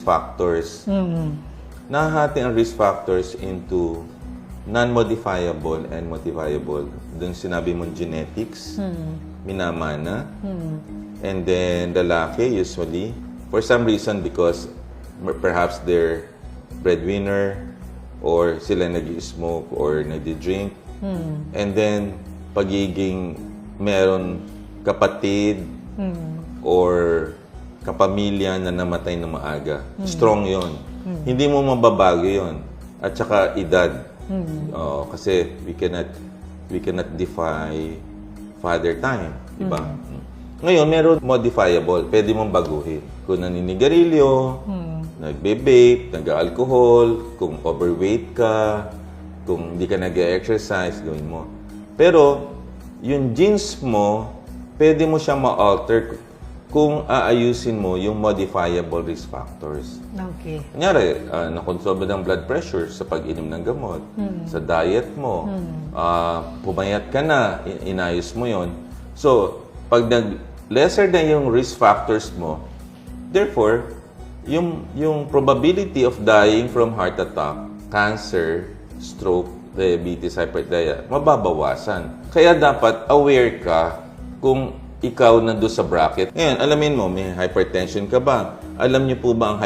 factors. Nahahati ang risk factors into non-modifiable and modifiable. Doon sinabi mo genetics, minamana, and then lalaki usually, for some reason because perhaps they're breadwinner or sila nag-smoke or nag-drink. And then pagiging meron kapatid or kapamilya na namatay na maaga. Strong yon. Hindi mo mababago yon. At saka edad. Kasi we cannot defy father time. Diba? Ngayon, meron modifiable. Pwede mong baguhin. Kung naninigarilyo, nagbe-vape, nag-alcohol, kung overweight ka, kung hindi ka nag-exercise, gawin mo. Pero, yung genes mo, pwede mo siya ma-alter kung aayusin mo yung modifiable risk factors. Okay. Kunyari, nakontrol mo ng blood pressure sa pag-inom ng gamot, sa diet mo, pumayat ka na, inayos mo yon. So, pag lesser na yung risk factors mo, therefore, yung probability of dying from heart attack, cancer, stroke, diabetes, hypertension, mababawasan. Kaya dapat aware ka kung ikaw nandun sa bracket. Ngayon, alamin mo, may hypertension ka ba? Alam niyo po ba ang